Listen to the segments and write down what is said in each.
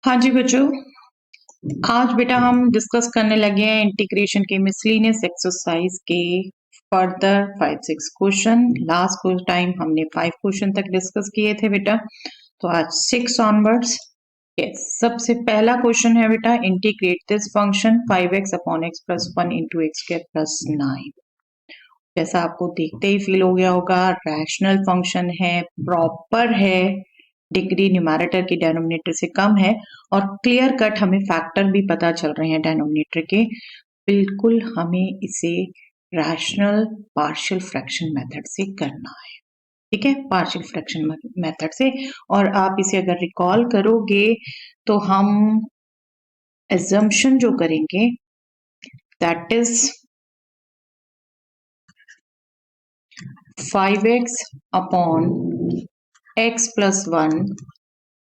हाँ जी बच्चों, आज बेटा हम डिस्कस करने लगे हैं इंटीग्रेशन के मिसलिनियस एक्सरसाइज के फर्दर 5-6 क्वेश्चन। लास्ट टाइम हमने 5 क्वेश्चन तक डिस्कस किए थे बेटा, तो आज 6 ऑनवर्ड्स। यस, सबसे पहला क्वेश्चन है बेटा, integrate this function 5x upon x plus 1 into x square plus 9। जैसा आपको देखते ही फील हो गया होगा, रैशनल फंक्शन है, प्रॉपर है, डिग्री न्यूमैरेटर की डेनोमिनेटर से कम है और क्लियर कट हमें फैक्टर भी पता चल रहे हैं डेनोमिनेटर के। बिल्कुल हमें इसे रैशनल पार्शियल फ्रैक्शन मेथड से करना है, ठीक है, पार्शियल फ्रैक्शन मेथड से। और आप इसे अगर रिकॉल करोगे तो हम एजम्पशन जो करेंगे that is 5x upon x plus 1,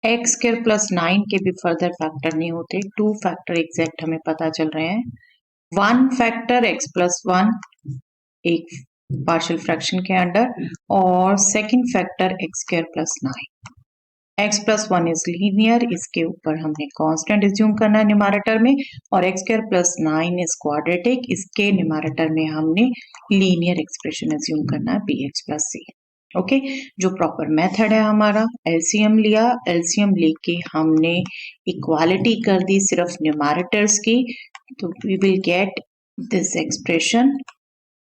x square plus 9 के भी फर्दर फैक्टर नहीं होते, 2 फैक्टर एग्जैक्ट हमें पता चल रहे हैं। 1 फैक्टर x प्लस 1 एक पार्शियल फ्रैक्शन के अंडर और second factor x square plus 9। x plus 1 is linear, इसके ऊपर हमने कांस्टेंट एज्यूम करना है न्यूमैरेटर में, और x square plus 9 is quadratic, इसके न्यूमैरेटर में हमने लीनियर एक्सप्रेशन एज्यूम करना है bx प्लस c। ओके, जो प्रॉपर मेथड है हमारा, एलसीएम लिया, एलसीएम लेके हमने इक्वालिटी कर दी सिर्फ न्यूमैरेटर्स की, तो we will get this expression.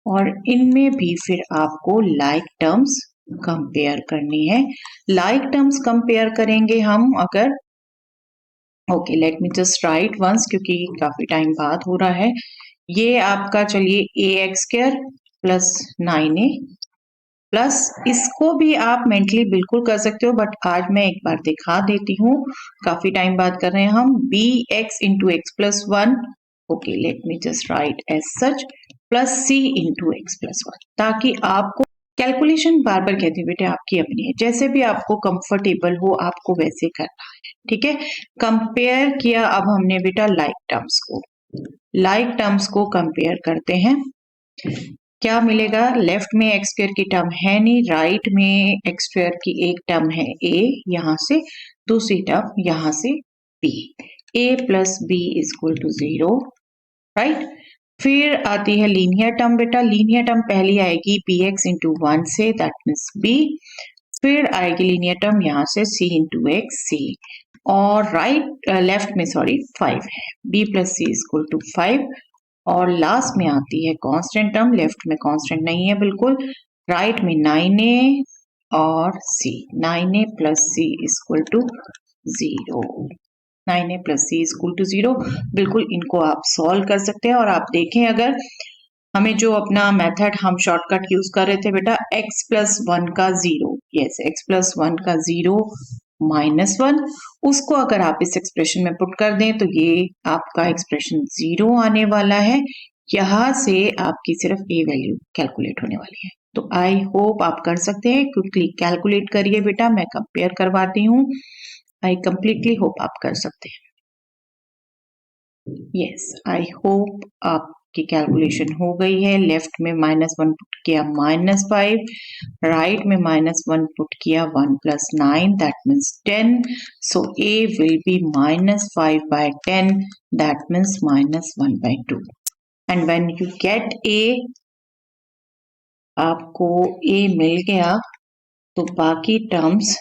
और इनमें भी फिर आपको लाइक टर्म्स कंपेयर करनी है। लाइक टर्म्स कंपेयर करेंगे हम अगर, okay let me just write once, क्योंकि काफी टाइम बाद हो रहा है। ये आपका चलिए A X square plus 9a plus, इसको भी आप मेंटली बिल्कुल कर सकते हो, बट आज मैं एक बार दिखा देती हूँ, काफी टाइम बाद कर रहे हैं हम। B X into X plus 1, okay let me just write as such, plus C into X plus 1, ताकि आपको कैलकुलेशन बार बार कहती हूँ बेटे आपकी अपनी है, जैसे भी आपको कंफर्टेबल हो आपको वैसे करना है, ठीक है। कंपेयर किया अब हमने बेटा लाइक टर्म्स को, लाइक टर्म्स को कंपेयर करते हैं। क्या मिलेगा, लेफ्ट में एक्स स्क्वायर की टर्म है नहीं, राइट में एक्स स्क्वायर की एक टर्म है a, यहां से दूसरी टर्म यहां से b, a plus B is equal to 0, right. फिर आती है लीनियर टर्म बेटा, लीनियर टर्म पहली आएगी bx इंटू 1 से, दैट मीन्स b, फिर आएगी लीनियर टर्म यहाँ से c इंटू एक्स c, और राइट लेफ्ट में सॉरी 5 है, b plus c is equal to 5, और लास्ट में आती है कांस्टेंट टर्म, लेफ्ट में कांस्टेंट नहीं है बिल्कुल, राइट में 9a और c, 9a plus c is equal to 0, 9a plus c is equal to 0। बिल्कुल इनको आप सॉल्व कर सकते हैं, और आप देखें अगर हमें जो अपना मेथड हम शॉर्टकट यूज कर रहे थे बेटा, x प्लस 1 का 0, यस x प्लस 1 का 0 माइनस 1, उसको अगर आप इस एक्सप्रेशन में पुट कर दें तो ये आपका एक्सप्रेशन 0 आने वाला है। यहां से आपकी सिर्फ a वैल्यू कैलकुलेट होने वाली है। तो आई होप आप कर सकते हैं, क्विकली कैलकुलेट करिए बेटा, मैं कंपेयर करवाती हूँ। आई कंप्लीटली होप आप कर सकते हैं। यस, आई होप आपकी कैलकुलेशन हो गई है। लेफ्ट में -1 पुट किया -5, राइट में -1 पुट किया 1 plus 9, that means 10, so a will be -5 by 10, that means -1 by 2, and when you get a, आपको a मिल गया तो बाकी टर्म्स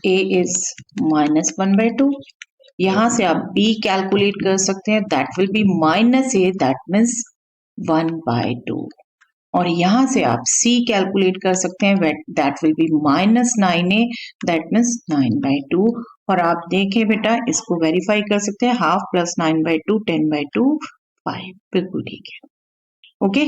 a is -1 by 2, यहां से आप b कैलकुलेट कर सकते हैं, that will be -a, that means 1 by 2, और यहां से आप c कैलकुलेट कर सकते हैं, that will be -9a, that means 9 by 2, और आप देखें बेटा इसको वेरीफाई कर सकते हैं, हाफ प्लस 9 by 2, 10 by 2, 5, बिल्कुल ठीक है। ओके,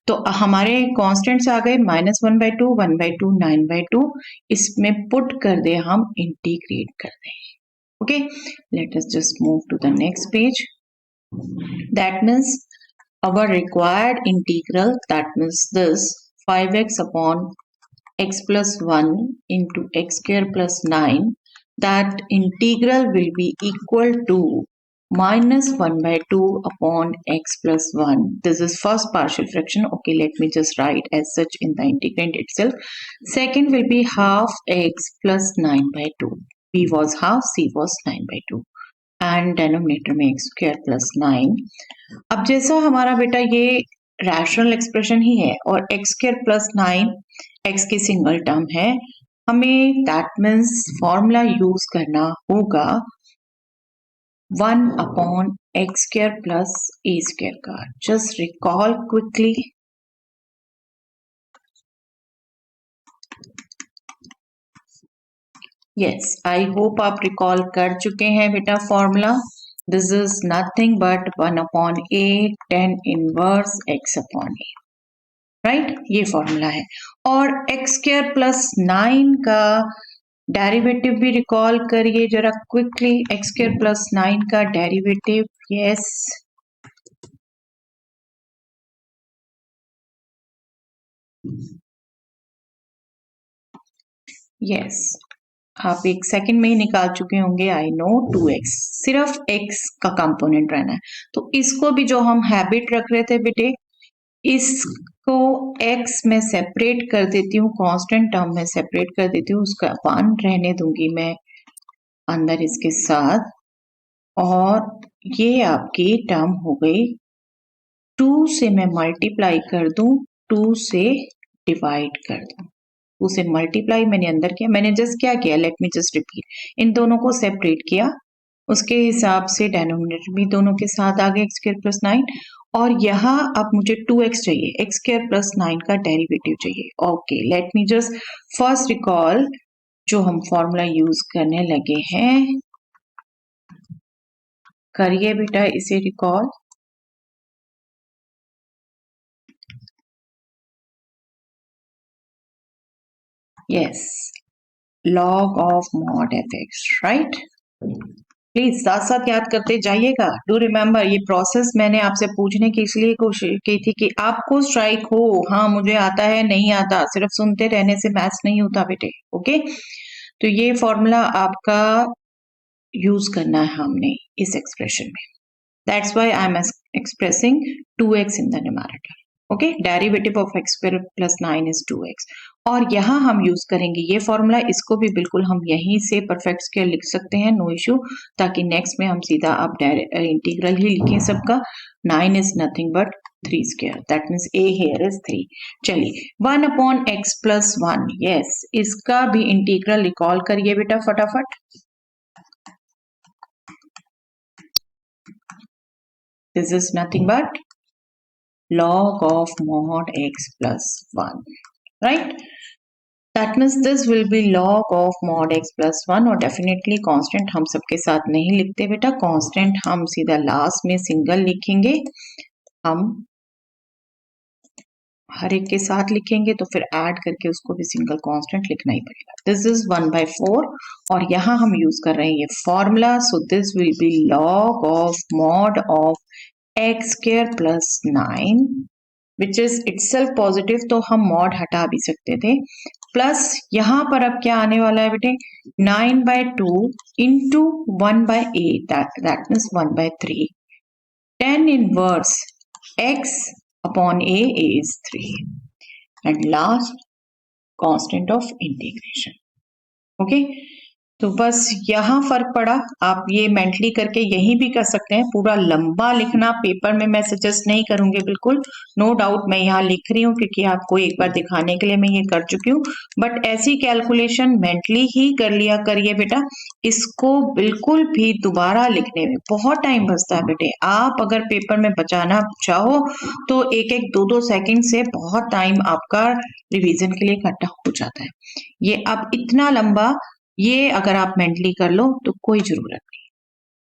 तो हमारे कांस्टेंट्स आ गए -1 by 2, 1 by 2, 9 by 2, इसमें पुट कर दे, हम इंटीग्रेट कर दें। Okay, let us just move to the next page. That means our required integral, that means this 5x upon x plus 1 into x square plus 9, that integral will be equal to -1 by 2 upon x plus 1. This is first partial fraction. Okay, let me just write as such in the integrand itself. Second will be half x plus 9 by 2. b was half, c was 9/2 and denominator में x square plus 9। अब जैसा हमारा बेटा ये rational expression ही है और x square plus 9 x की single term है, हमें दैट मीन्स फॉर्मूला यूज करना होगा 1 upon x square plus a square का। Just recall quickly. Yes, I hope आप रिकॉल कर चुके हैं बेटा formula. This is nothing but 1 upon a tan inverse x upon a, right? ये फॉर्मूला है। और x स्क्वायर प्लस 9 का डेरिवेटिव भी रिकॉल करिए जरा क्विकली। x स्क्वायर प्लस 9 का डेरिवेटिव, यस, यस, आप एक सेकंड में ही निकाल चुके होंगे, आई नो। 2x, सिर्फ x का कंपोनेंट रहना है। तो इसको भी जो हम हैबिट रख रहे थे बेटे, इसको x में सेपरेट कर देती हूँ, कांस्टेंट टर्म में सेपरेट कर देती हूँ, उसका 1 रहने दूंगी मैं अंदर इसके साथ, और ये आपकी टर्म हो गई। 2 से मैं मल्टीप्लाई कर दूं, 2 से डिवाइड कर दूं। 2 से मल्टीप्लाई मैंने अंदर किया, मैंने जस्ट क्या किया, लेट मी जस्ट रिपीट, इन दोनों को सेपरेट किया, उसके हिसाब से डेनोमिनेटर भी दोनों के साथ आ गए x स्क्वायर प्लस 9, और यहाँ अब मुझे 2x चाहिए, x स्क्वायर प्लस 9 का डेरिवेटिव चाहिए। Okay, let me just first recall जो हम फॉर्मूला यूज करने लगे हैं, करिए बेटा इसे recall. Yes, log of mod fx, right? Please साथ साथ याद करते जाइएगा। डू रिमेम्बर, ये प्रोसेस मैंने आपसे पूछने की इसलिए कोशिश की थी कि आपको स्ट्राइक हो, हाँ मुझे आता है नहीं आता, सिर्फ सुनते रहने से मैथ्स नहीं होता बेटे। ओके, तो ये फॉर्मूला आपका यूज करना है हमने इस एक्सप्रेशन में। That's why I am expressing 2x in the numerator. Okay, derivative of x square plus 9 is 2x, और यहाँ हम यूज करेंगे ये फॉर्मूला, इसको भी बिल्कुल हम यहीं से परफेक्ट स्क्वायर लिख सकते हैं, नो इशू, ताकि नेक्स्ट में हम सीधा अब इंटीग्रल ही लिखें सबका। 9 is nothing but 3 square, that means a here is 3। चलिए 1 अपॉन x प्लस 1, यस, इसका भी इंटीग्रल रिकॉल करिए बेटा फटाफट। This is nothing but log of mod x plus 1, right? That means this will be log of mod x plus 1, और definitely constant हम सबके साथ नहीं लिखते बेटा, कांस्टेंट हम सीधा लास्ट में सिंगल लिखेंगे, हम हर एक के साथ लिखेंगे तो फिर ऐड करके उसको भी सिंगल कांस्टेंट लिखना ही पड़ेगा। दिस इज 1/4, और यहाँ हम यूज कर रहे हैं ये formula, so this will B log of mod of x square plus 9 which is itself positive, तो हम मॉड हटा भी सकते थे, प्लस यहाँ पर अब क्या आने वाला है बेटे, 9/2 into 1/8, that means 1/3, 10 inverse x upon a is 3, and last constant of integration. Okay, तो बस यहाँ फर्क पड़ा, आप ये मेंटली करके यही भी कर सकते हैं। पूरा लंबा लिखना पेपर में मैं सजेस्ट नहीं करूंगी बिल्कुल, नो डाउट मैं यहाँ लिख रही हूँ क्योंकि आपको एक बार दिखाने के लिए मैं ये कर चुकी हूँ, बट ऐसी कैलकुलेशन मेंटली ही कर लिया करिए बेटा, इसको बिल्कुल भी दोबारा लिखने में बहुत टाइम बचता है बेटे। आप अगर पेपर में बचाना चाहो तो 1-2 सेकंड से बहुत टाइम आपका रिवीजन के लिए इकट्ठा हो जाता है। ये अब इतना लंबा, ये अगर आप मेंटली कर लो तो कोई जरूरत नहीं,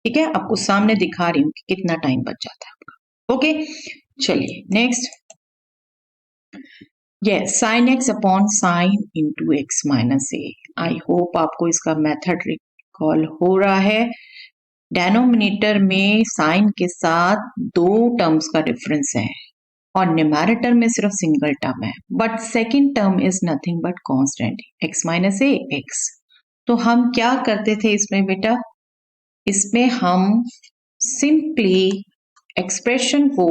ठीक है? आपको सामने दिखा रही हूँ कि कितना टाइम बच जाता है आपका। ओके, चलिए नेक्स्ट, ये sine x upon sine into x minus ए। आई होप आपको इसका मेथड रिकॉल हो रहा है। डेनोमिनेटर में साइन के साथ 2 टर्म्स का डिफरेंस है और न्यूमरेटर में सिर्फ सिंगल टर्म है, but second term is nothing but constant x minus A x. तो हम क्या करते थे इसमें बेटा, इसमें हम सिंपली एक्सप्रेशन को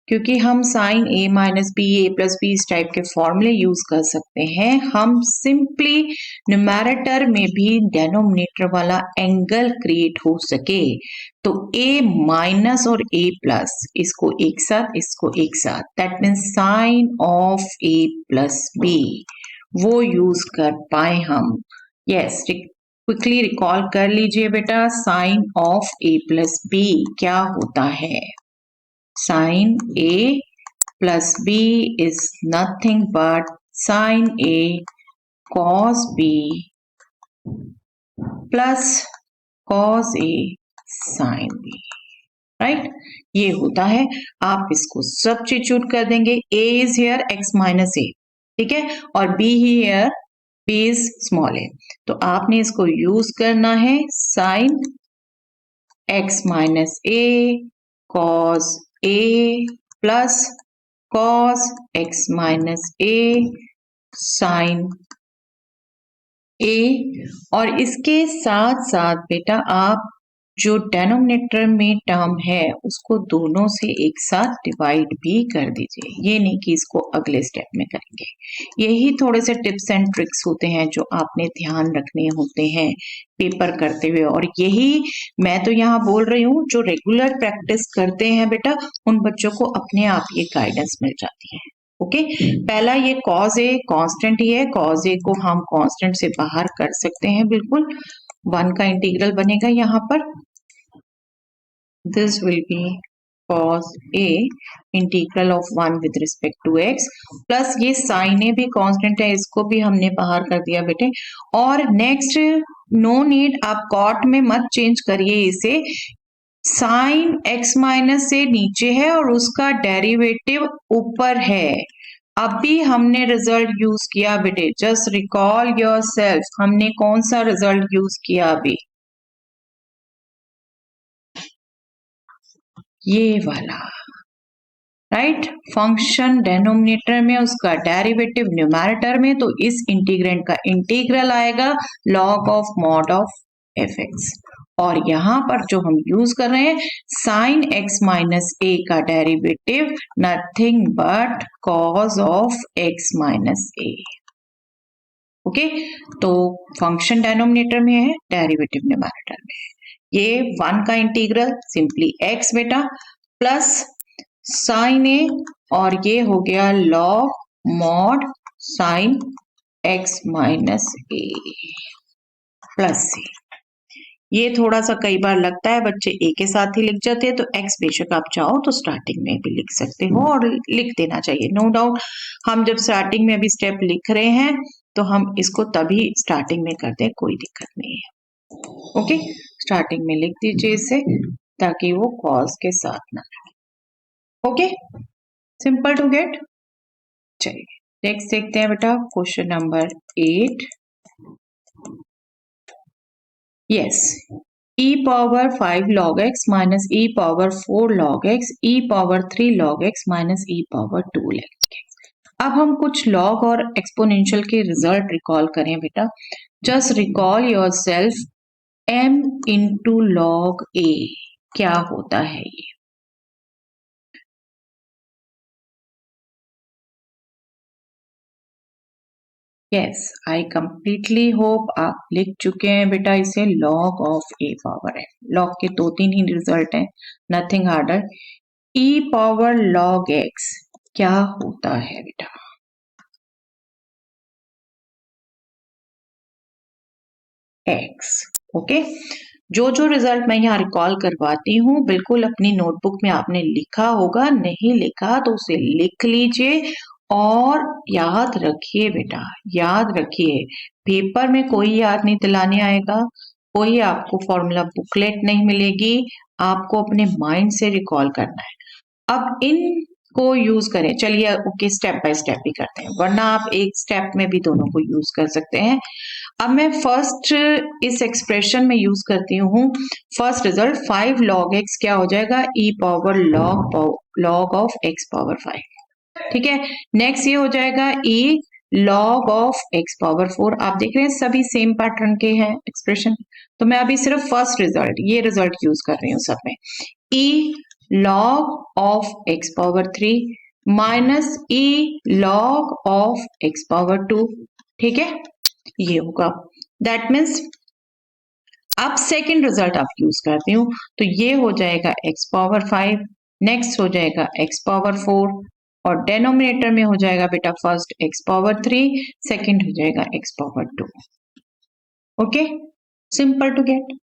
क्योंकि हम साइन ए माइनस बी ए प्लस बी इस टाइप के फॉर्मूले यूज कर सकते हैं, हम सिंपली न्यूमैरेटर में भी डेनोमिनेटर वाला एंगल क्रिएट हो सके तो ए माइनस और ए प्लस इसको एक साथ that means sine of A plus B वो यूज कर पाए हम। यस, क्विकली रिकॉल कर लीजिए बेटा, sine of A plus B क्या होता है? Sine A plus B is nothing but sine A cos B plus cos A sine B, right? ये होता है। आप इसको सब्स्टिट्यूट कर देंगे, a इज हियर x माइनस ए, ठीक है, और b ही here b is small a, तो आपने इसको यूज करना है sine x minus A cos a plus cos x minus A sine A, और इसके साथ साथ बेटा आप जो डेनोमिनेटर में टर्म है उसको दोनों से एक साथ डिवाइड भी कर दीजिए, ये नहीं कि इसको अगले स्टेप में करेंगे। यही थोड़े से टिप्स एंड ट्रिक्स होते हैं जो आपने ध्यान रखने होते हैं पेपर करते हुए, और यही मैं तो यहाँ बोल रही हूँ जो रेगुलर प्रैक्टिस करते हैं बेटा उन बच्चों को अपने आप ये गाइडेंस मिल जाती है। ओके, पहला ये कॉज ए कांस्टेंट ही है, कॉज ए को हम कांस्टेंट से बाहर कर सकते हैं, बिल्कुल 1 का इंटीग्रल बनेगा यहाँ पर, this will be cos a integral of 1 with respect to x plus ये sin a भी कांस्टेंट है, इसको भी हमने बाहर कर दिया बेटे। और नेक्स्ट नो नीड, आप कॉट में मत चेंज करिए इसे, साइन x माइनस से नीचे है और उसका डेरिवेटिव ऊपर है। अभी हमने रिजल्ट यूज किया बेटे, जस्ट रिकॉल योरसेल्फ, हमने कौन सा रिजल्ट यूज किया अभी? ये वाला, राइट? फंक्शन डेनोमिनेटर में, उसका डेरिवेटिव न्यूमैरेटर में, तो इस इंटीग्रेंड का इंटीग्रल आएगा log of mod of F x, और यहाँ पर जो हम यूज कर रहे हैं साइन एक्स माइनस ए का derivative nothing but cos of X minus A. Okay, तो फंक्शन डेनोमिनेटर में है, डेरिवेटिव न्यूमैरेटर में है। ये 1 का इंटीग्रल सिंपली x बेटा प्लस साइन ए, और ये हो गया log mod sine x minus A plus C. ये थोड़ा सा कई बार लगता है बच्चे ए के साथ ही लिख जाते हैं, तो x बेशक आप चाहो तो स्टार्टिंग में भी लिख सकते हो और लिख देना चाहिए, नो डाउट। हम जब स्टार्टिंग में अभी स्टेप लिख रहे हैं तो हम इसको तभी स्टार्टिंग में करते हैं, कोई दिक्कत नहीं है। ओके, स्टार्टिंग में लिख दीजिए इसे ताकि वो कॉज के साथ ना रहे। Okay, simple to get. चलिए नेक्स्ट देखते हैं बेटा, question number 8। Yes, e power 5 log x minus e power 4 log x e power 3 log x minus e power 2 log x। अब हम कुछ लॉग और एक्सपोनेंशियल के रिजल्ट रिकॉल करें बेटा। Just recall your self, m into log a क्या होता है ये? यस, आई कंप्लीटली होप आप लिख चुके हैं बेटा इसे, लॉग ऑफ a पावर है। लॉग के 2-3 ही रिजल्ट हैं, nothing harder. e power log x क्या होता है बेटा? x। ओके, जो जो रिजल्ट मैं यहाँ रिकॉल करवाती हूँ बिल्कुल अपनी नोटबुक में आपने लिखा होगा, नहीं लिखा तो उसे लिख लीजिए और याद रखिए बेटा, याद रखिए। पेपर में कोई याद नहीं दिलाने आएगा, कोई आपको फॉर्मूला बुकलेट नहीं मिलेगी, आपको अपने माइंड से रिकॉल करना है। अब इन को यूज करें, चलिए ओके स्टेप बाय स्टेप भी करते हैं, वरना आप एक स्टेप में भी दोनों को यूज कर सकते हैं। अब मैं फर्स्ट इस एक्सप्रेशन में यूज करती हूँ फर्स्ट रिजल्ट, 5 log x क्या हो जाएगा? e power log of x power 5, ठीक है। नेक्स्ट ये हो जाएगा e log of x power 4। आप देख रहे हैं सभी सेम पैटर्न के हैं एक्सप्रेशन, तो मैं अभी सिर्फ फर्स्ट रिजल्ट, ये रिजल्ट यूज कर रही हूँ सब में। e log of x power 3 minus e log of x power 2। ठीक है, ये होगा। दैट मीन्स अब सेकेंड रिजल्ट आप यूज करती हूँ तो ये हो जाएगा x पावर 5, नेक्स्ट हो जाएगा x पावर 4 और डेनोमिनेटर में हो जाएगा बेटा फर्स्ट x पावर 3, सेकेंड हो जाएगा x power 2। Okay, simple to get.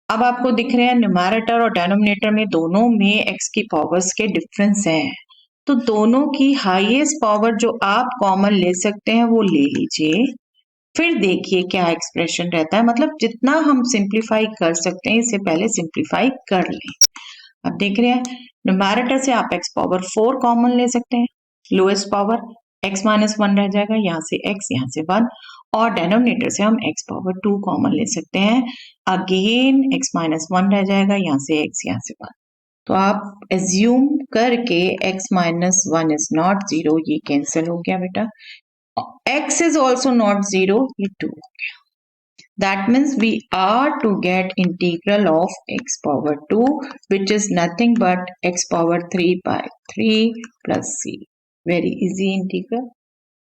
अब आपको दिख रहे हैं न्यूमैरेटर और डेनोमिनेटर में दोनों में x की पावर्स के डिफरेंस हैं, तो दोनों की हाईएस्ट पावर जो आप कॉमन ले सकते हैं वो ले लीजिए। फिर देखिए क्या एक्सप्रेशन रहता है, मतलब जितना हम सिंप्लीफाई कर सकते हैं इससे पहले सिंप्लीफाई कर लें। अब देख रहे हैं न्यूमैरेटर से आप x पावर 4 कॉमन ले सकते हैं, लोएस्ट पावर x माइनस 1 रह जाएगा, यहाँ से x यहाँ से 1, और डेनोमिनेटर से हम x पावर 2 कॉमन ले सकते हैं, अगेन x माइनस 1 रह जाएगा, यहाँ से x यहाँ से 1। तो आप एज्यूम करके x माइनस 1 इज नॉट 0, ये कैंसिल हो गया बेटा। x is also not 0, ये 2 हो गया। That means we are to get integral of x power 2 which is nothing but x power 3 by 3 plus c. Very easy integral.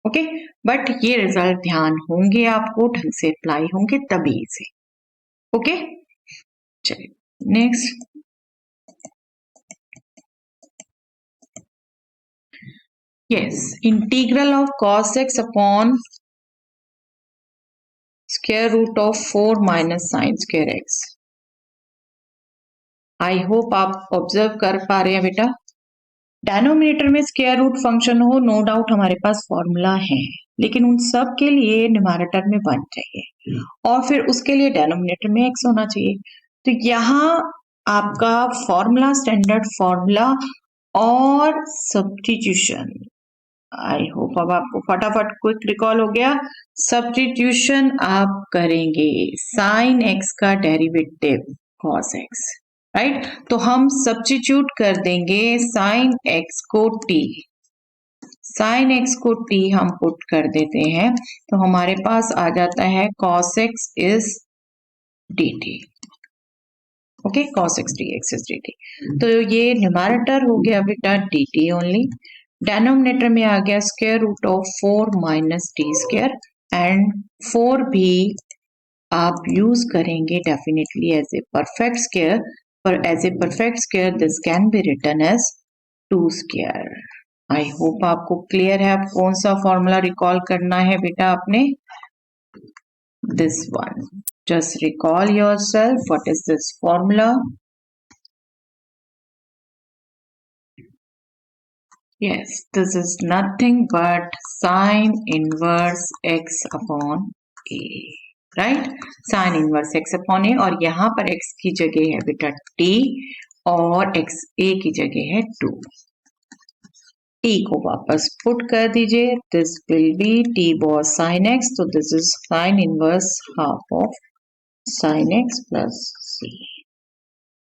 Okay, but ये result ध्यान होंगे आपको, ढंग से अप्लाई होंगे तभी से। ओके, चलिए next. Yes, integral of cos x upon square root of 4 minus sin square x. I hope आप ऑब्जर्व कर पा रहे हैं बेटा। डेनोमिनेटर में स्क्वायर रूट फंक्शन हो, नो डाउट हमारे पास फॉर्मूला है, लेकिन उन सब के लिए न्यूमैरेटर में 1 चाहिए और फिर उसके लिए डेनोमिनेटर में x होना चाहिए। तो यहाँ आपका फॉर्मूला, स्टैंडर्ड फॉर्मूला और सब्स्टिट्यूशन, आई होप अब आपको फटाफट क्विक रिकॉल हो गया। सब्स्टिट्यूशन आप करेंगे साइन x का डेरिवेटिव cos x, राइट? तो हम सब्स्टिट्यूट कर देंगे साइन x को t, साइन x को t हम पुट कर देते हैं तो हमारे पास आ जाता है cos x is dt। Okay, cos x dx is dt। तो ये न्यूमैरेटर हो गया बेटा dt ओनली, डेनोमिनेटर में आ गया square root of 4 minus T square, and 4 भी आप यूज करेंगे definitely as a perfect square, पर as a perfect square this can be written as 2 square. I hope आपको क्लियर है। अब कौन सा फॉर्मूला रिकॉल करना है बेटा आपने? This one, just recall yourself, what is this formula? Yes, this is nothing but sine inverse x upon a, right? Sine inverse x upon a, और यहाँ पर x की जगह है बेटा t और x a की जगह है 2। t को वापस पुट कर दीजिए, this will be t was sin x, तो this is sine inverse half of sin x plus c।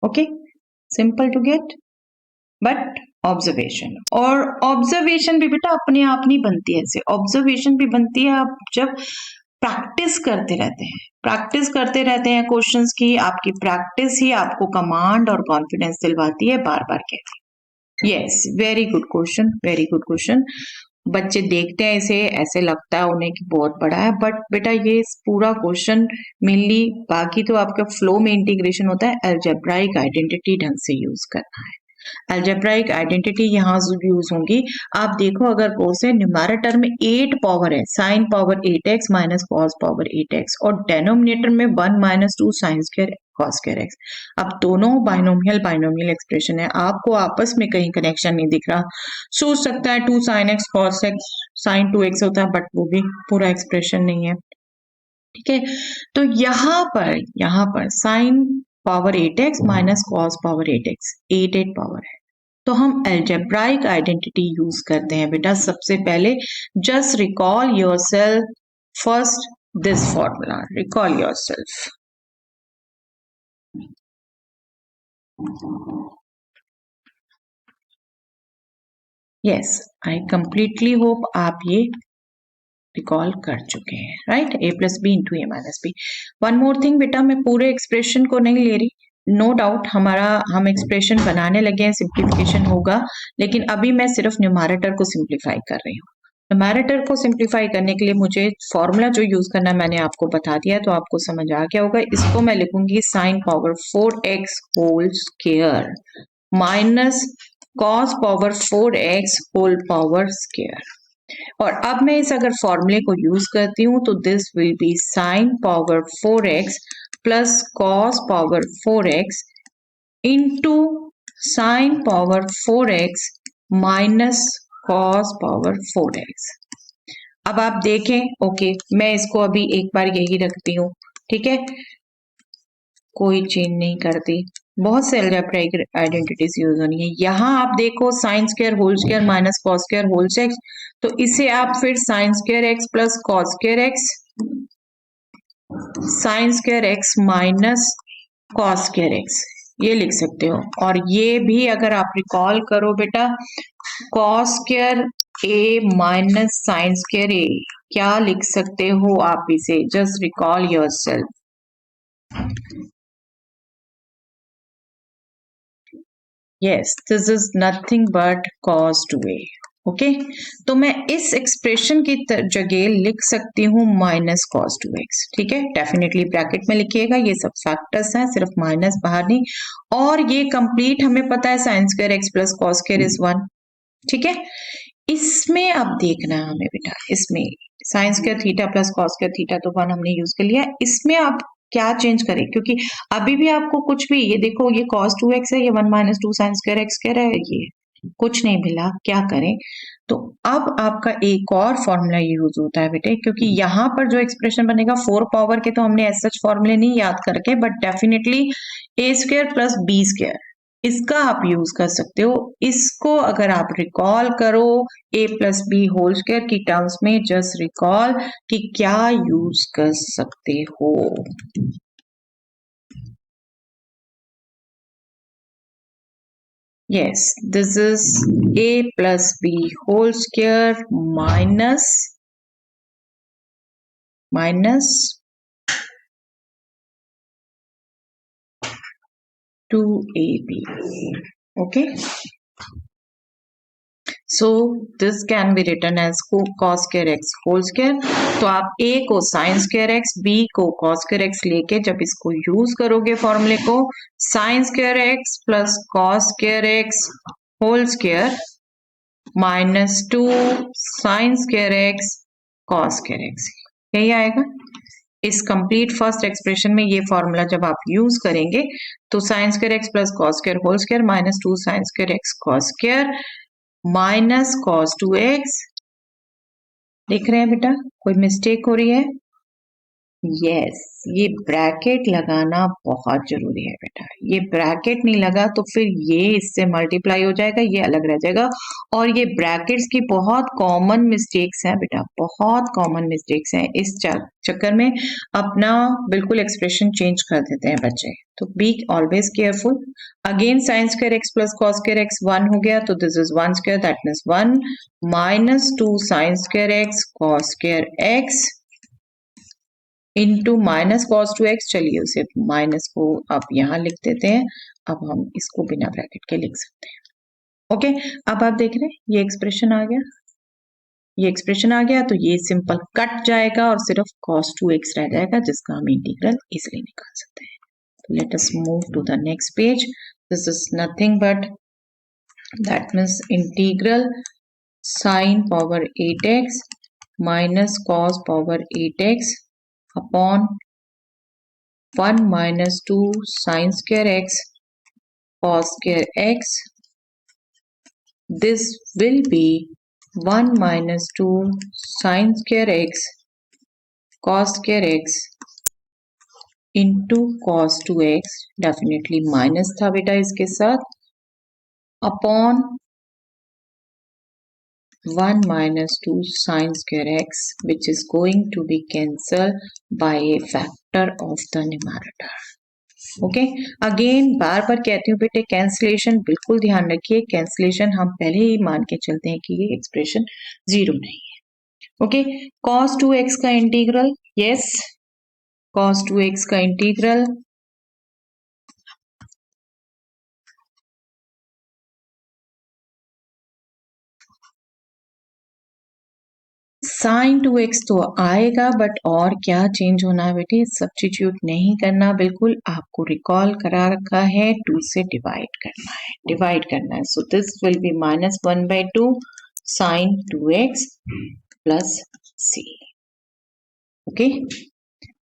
Okay, simple to get, but observation, और ऑब्जर्वेशन भी बेटा अपने आप नहीं बनती है, ऐसे ऑब्जर्वेशन भी बनती है आप जब प्रैक्टिस करते रहते हैं, प्रैक्टिस करते रहते हैं क्वेश्चंस की, आपकी प्रैक्टिस ही आपको कमांड और कॉन्फिडेंस दिलवाती है, बार बार कहती है। Yes, very good question, very good question. बच्चे देखते हैं इसे, ऐसे लगता है उन्हें कि बहुत बड़ा है, बट बेटा ये पूरा क्वेश्चन मेनली, बाकी तो आपका फ्लो में इंटीग्रेशन होता है, अलजेब्राइक आइडेंटिटी ढंग से यूज करना है। अलजेब्राइक आइडेंटिटी यहाँ यूज होंगी। आप देखो अगर कोर्स है न्यूमैरेटर में 8 पावर है, sine power 8x minus cos power 8x, और डेनोमिनेटर में 1 minus 2 sine square cos square x। अब दोनों बाइनोमियल एक्सप्रेशन है, आपको आपस में कहीं कनेक्शन नहीं दिख रहा, सोच सकता है 2 sine x cos x sine 2x होता है, बट वो भी पूरा एक्सप्रेशन नहीं है। ठीक है, तो यहाँ पर sine power 8x minus cos power 8x, 8 power है, तो हम अलजेब्राइक आइडेंटिटी यूज करते हैं बेटा। सबसे पहले just recall yourself first this formula, recall yourself. Yes, I completely hope आप ये रिकॉल कर चुके हैं, right? a plus b into a minus b. One more thing बेटा, मैं पूरे एक्सप्रेशन को नहीं ले रही, नो डाउट हम एक्सप्रेशन बनाने लगे हैं, सिंप्लीफिकेशन होगा, लेकिन अभी मैं सिर्फ न्यूमैरेटर को सिंप्लीफाई कर रही हूँ। न्यूमैरेटर को सिंप्लीफाई करने के लिए मुझे फॉर्मूला जो यूज करना मैंने आपको बता दिया, तो आपको समझ आ गया होगा। इसको मैं लिखूंगी sin power 4x whole square minus cos power 4x whole power square. और अब मैं इस अगर फॉर्मूले को यूज करती हूँ तो this will B sin power 4x plus cos power 4x into sin power 4x minus cos power 4x। अब आप देखें, ओके मैं इसको अभी एक बार यही रखती हूँ, ठीक है, कोई चेंज नहीं करती। बहुत से अलजेब्रिक आइडेंटिटीज यूज होनी है। यहाँ आप देखो sine square whole square minus cos square whole x, तो इसे आप फिर sine square x plus cos square x, sine square x minus cos square x ये लिख सकते हो। और ये भी अगर आप रिकॉल करो बेटा, कॉस स्क्वायर ए माइनस साइन स्क्वायर ए, क्या लिख सकते हो आप इसे, just recall yourself. Yes, this is nothing but cos 2a. Okay तो मैं इस एक्सप्रेशन की जगह लिख सकती हूँ माइनस कॉस 2x, ठीक है। डेफिनेटली ब्रैकेट में लिखिएगा, ये सब फैक्टर्स हैं, सिर्फ माइनस बाहर नहीं। और ये कंप्लीट हमें पता है sign square x plus cos square is 1, ठीक है। इसमें अब देखना है हमें बेटा, इसमें sine square theta plus cos square theta तो 1 हमने यूज कर लिया, इसमें आप क्या चेंज करें, क्योंकि अभी भी आपको कुछ भी, ये देखो ये cos 2x है, ये 1 minus 2 sine square x square है, ये कुछ नहीं मिला, क्या करें। तो अब आपका एक और फॉर्मूला यूज होता है बेटे, क्योंकि यहाँ पर जो एक्सप्रेशन बनेगा 4 पावर के तो हमने एज सच फॉर्मूले नहीं याद करके, but definitely a square plus b square इसका आप यूज कर सकते हो। इसको अगर आप रिकॉल करो ए प्लस बी होल स्क्वायर की टर्म्स में, जस्ट रिकॉल कि क्या यूज कर सकते हो। Yes, this is a plus b whole square minus 2ab. Okay. So this can be written as cos square x whole square. तो आप a को sin square x, b को cos square x लेके जब इसको यूज करोगे फॉर्मूले को, sin square x plus cos square x whole square minus 2 sin square x cos square x, यही आएगा। इस कंप्लीट फर्स्ट एक्सप्रेशन में ये फॉर्मूला जब आप यूज करेंगे तो sine square x plus cos square whole square minus 2 sine square x cos square minus cos 2x, देख रहे हैं बेटा कोई मिस्टेक हो रही है। यस, ये ब्रैकेट लगाना बहुत जरूरी है बेटा, ये ब्रैकेट नहीं लगा तो फिर ये इससे मल्टीप्लाई हो जाएगा, ये अलग रह जाएगा। और ये ब्रैकेट्स की बहुत कॉमन मिस्टेक्स हैं बेटा, बहुत कॉमन मिस्टेक्स हैं, इस चक्कर में अपना बिल्कुल एक्सप्रेशन चेंज कर देते हैं बच्चे, तो be always careful. Again sine square x plus cos square x 1 हो गया, तो this is 1 square, that means 1 minus 2 sine square x cos square x into minus cos 2x, चलिए उसे माइनस को आप यहाँ लिख देते हैं, अब हम इसको बिना ब्रैकेट के लिख सकते हैं। ओके, अब आप देख रहे हैं ये एक्सप्रेशन आ गया, ये एक्सप्रेशन आ गया, तो ये सिंपल कट जाएगा और सिर्फ cos 2x रह जाएगा, जिसका हम इंटीग्रल इजिली निकाल सकते हैं। तो let us move to the next page. This is nothing but that means integral sin power 8x minus cos power 8x upon 1 minus 2 sin square x cos square x. This will be 1 minus 2 sin square x cos square x into cos 2x, definitely minus था बेटा इसके साथ, upon 1 minus 2 sin square x, which is going to be cancelled by a factor of the numerator. Okay, again बार बार कहती हूँ बेटे, cancellation बिल्कुल ध्यान रखिए, कैंसिलेशन हम पहले ही मान के चलते हैं कि ये एक्सप्रेशन जीरो नहीं है। ओके, cos 2x का इंटीग्रल, यस cos 2x का इंटीग्रल साइन 2x तो आएगा, बट और क्या चेंज होना है बेटे, सब्स्टिट्यूट नहीं करना, बिल्कुल आपको रिकॉल करा रखा है 2 से डिवाइड करना है। So this will be -1/2 sine 2x plus c। Okay,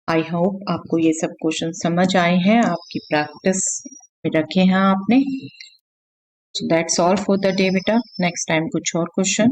I hope आपको ये सब क्वेश्चन समझ आए हैं, आपकी प्रैक्टिस में रखे हैं आपने। That's all for the day बेटा। नेक्स्ट टाइम कुछ और क्वेश्चन।